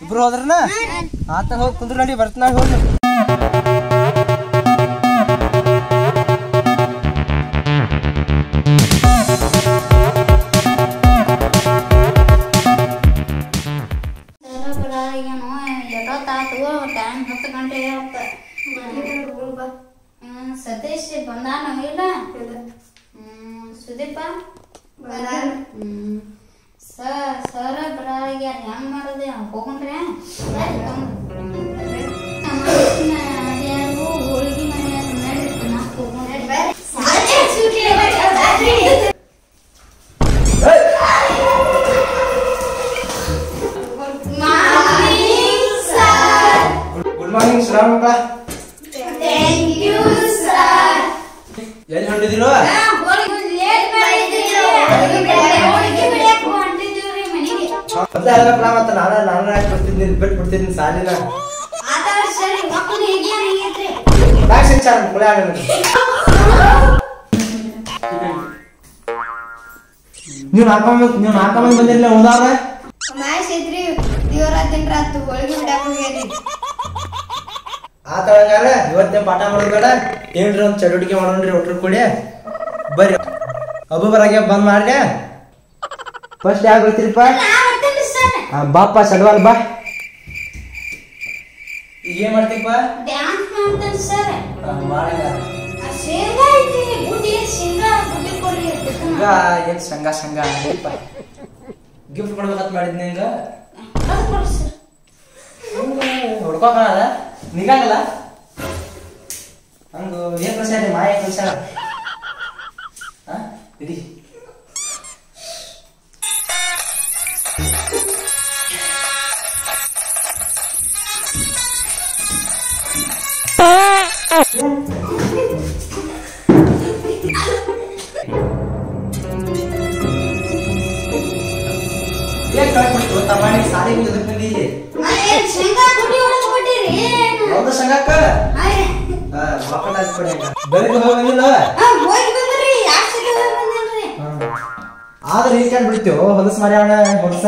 ಇಬ್ರು ಹೋದ್ರನ ಆತ ಹೋಗಿ ಕುಂದ್ರ ನಡಿ ಬರ್ತ ನಾಳೆ ಹೋಗಿ ಸತೀಶ್ ಬಂದಾನ ಇಲ್ಲ ಸುದೀಪ ಸರ ಬರಾಗ್ಯಾರ ಹೆಂಗ್ ಮಾಡೋದು ಹೋಗ್ರೆ ಹೋಳಿಗೆ ಗುಡ್ ಮಾರ್ನಿಂಗ್ ಶ್ರಾವಣ ಎಲ್ಲಿ ಹೊಂಟಿದಿರೋ ನಾನು ಬರ್ತಿದ್ದೀನಿ ಬಿಟ್ಬಿಡ್ತೀನಿ ಸಾಲಿನ ನೀವು ನಾಲ್ಕು ಬಂದಿರಲಿಲ್ಲ ಹೋದಾಗ ಆತಳಂಗಾರ ಇವತ್ತೇ ಪಾಠ ಮಾಡೋದ್ ಬೇಡ ಏನ್ರಿ ಒಂದ್ ಚಟುವಟಿಕೆ ಮಾಡೋಣ್ರಿ ಒಟ್ರು ಕೂಡಿ ಬರ್ರಿ ಒಬ್ಬೊಬ್ಬರಾಗೆ ಬಂದ್ ಮಾಡ್ರಿ ಫಸ್ಟ್ ಯಾಕೆ ಬರ್ತೀರಿಪ್ಪ ಬಾಪ ಸಡ್ವಾಲ್ ಬಾ ಈಗ ಏನ್ ಮಾಡ್ತೀಪ್ಪ ಏನ್ ಶಂಗ ಶಂಗ ಗಿಫ್ಟ್ ಕೊಡ್ಬೇಕಂತ ಮಾಡಿದ್ನಿ ಹಿಂಗ ಹೊಡ್ಕೋಕಲ್ಲ ನಿಗಲ್ಲ ಹಂಗ ಏನ್ ಕಳ್ಸ್ಯಾರ ಮಾಯ ಕಳ್ಸ್ಯಾರ ಇಡಿ ತಮಾಣಿ ಸಾರಿ ಬಂದಿಲ್ಲಿ ಹೌದು ಸಂಗಕ್ಕ ಬೆಳಿಗ್ಗೆ ಹೋಗಿಲ್ಲ ಆದ್ರೆ ಈಗ ಬಿಡ್ತೇವ ಹೊಲಸ್ ಮರ್ಯಾಣ ಹೊಲಸ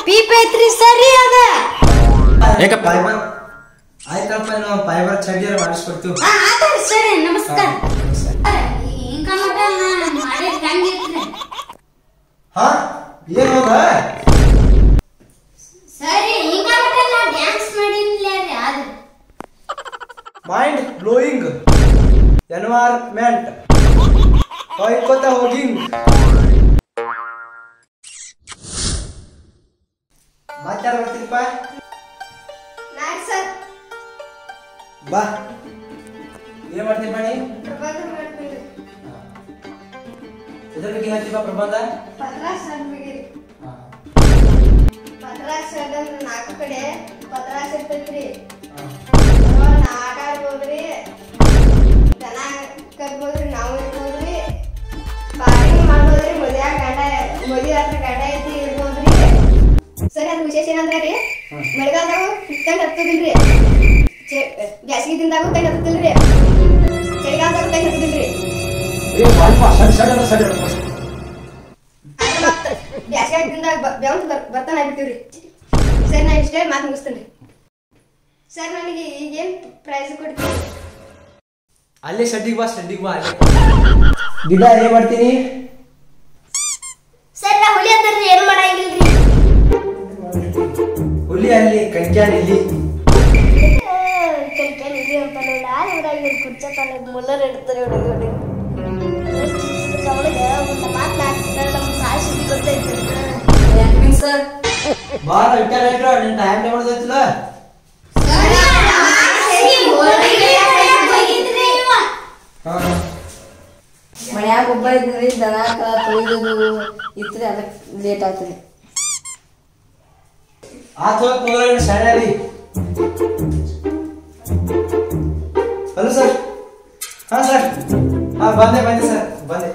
ಪೀಪೈತ್ರಿ ಸರಿ ಅದ ಆಯ್ತಪ್ಪ ನಾವು ಫೈಬರ್ ಚಡ್ಡಿಯರ ಮಾಡಿಸ್ಕೊಡ್ತೀವಿ ಸರಿ ನಮಸ್ಕಾರ ಹಾ ಏನ್ ಹೋದ ಸರಿ ಡ್ಯಾನ್ಸ್ ಮಾಡಿಲ್ಲ ಅದು ಮೈಂಡ್ ಬ್ಲೋಯಿಂಗ್ ಎನ್ವೈರನ್ಮೆಂಟ್ ಹೋಯ್ಕೋತ ಹೋಗಿಂಗ್ ಮಾತಾಡ ಬರ್ತೀರಪ್ಪ ಬಾ ಏನ್ ಮಾಡ್ತೀವಿ ಬನ್ನಿ ಇದ್ರ ಬಗ್ಗೆ ಹೇಳ್ತೀಪ ಪ್ರಬಂಧ ನಾಲ್ಕು ಕಡೆ ಪತ್ರಾಸ್ ಇರ್ತೈತ್ರಿ ಆಟ ಆಡ್ಬೋದ್ರಿ ದನ ಕಟ್ಬೋದ್ರಿ ನಾವು ಇರ್ಬೋದ್ರಿ ಬಾಡಿಗೆ ಮಾಡ್ಬೋದ್ರಿ ಮದುವೆ ಹತ್ರ ಗಂಡ ಐತಿ ಇರ್ಬೋದ್ರಿ ಸರಿ ಅದು ವಿಶೇಷ ಏನಂದ್ರೆ ರೀ ಮಳೆಗಾಲದಾಗ ಕಂಡು ಹತ್ತದಿಲ್ರಿ ಬ್ಯಾಸಿಗೆ ದಿನದಾಗ ಕಂಡು ಹತ್ತದಿಲ್ರಿ ಚಳಿಗಾಲದಾಗ ಕಂಡು ಹತ್ತದಿಲ್ರಿ ಬ್ಯಾಸಿಗೆ ದಿನದಾಗ ಬೆವಂತ ಬರ್ತಾನೆ ಆಗ್ಬಿಡ್ತೀವ್ರಿ ಸರ್ ನಾ ಇಷ್ಟೇ ಮಾತು ಮುಗಿಸ್ತೇನೆ ಸರ್ ನನಗೆ ಈಗೇನ್ ಪ್ರೈಸ್ ಕೊಡ್ತೀವಿ ಅಲ್ಲೇ ಶೆಡ್ಡಿಗೆ ಬಾ ಅಲ್ಲಿ ಗಿಡ ಏನ್ ಮಾಡ್ತೀನಿ ಸರ್ ನಾ ಹುಲಿ ಅಂತಂದ್ರೆ ಏನು ಮಾಡಂಗಿಲ್ರಿ ಹುಲಿ ಅಲ್ಲಿ ಕಂಕ್ಯಾನ್ ಇಲ್ಲಿ ಕಲ್ಕೇನ್ ಇಲ್ಲಿ ಅಂತ ನೋಡ ತನಗೆ ಮುಲ್ಲರ್ ಇಡ್ತಾರೆ ಹುಡುಗಿ ಅವಳಿಗೆ ಒಂದು ಮಾತನಾಡ್ತಿದ್ದಾರೆ ನಮ್ಗೆ ಸಾಯಿ ಸುದ್ದಿ ಗೊತ್ತೈತಿ ಸರ್ ಬಾರ ಇಟ್ಟಾರ ಇಟ್ರು ನಿನ್ನ ಟೈಮ್ ಟೇಬಲ್ ಗೊತ್ತಿಲ್ಲ ಮನ್ಯಾಗ ಒಬ್ಬ ಇದ್ರಿ ದನ ತೊಯ್ದು ಇತ್ರಿ ಅದಕ್ಕೆ ಲೇಟ್ ಆಗ್ತದೆ ಆತು ಕೂದಲ ಶಾಣೆ ಹಲೋ ಸರ್ ಹಾ ಸರ್ ಹಾ ಬಂದೆ ಸರ್ ಬಂದೆ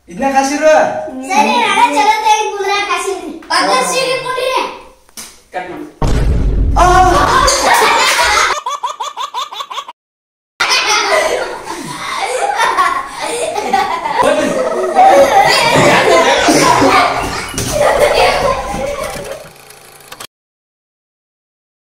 ಇದನ್ನ ಕಾಸಿರು ಸರಿ ನಾಳೆ ಚಲೋ ತೆಗಿ ಕುಂದ್ರ ಕಾಸಿರಿ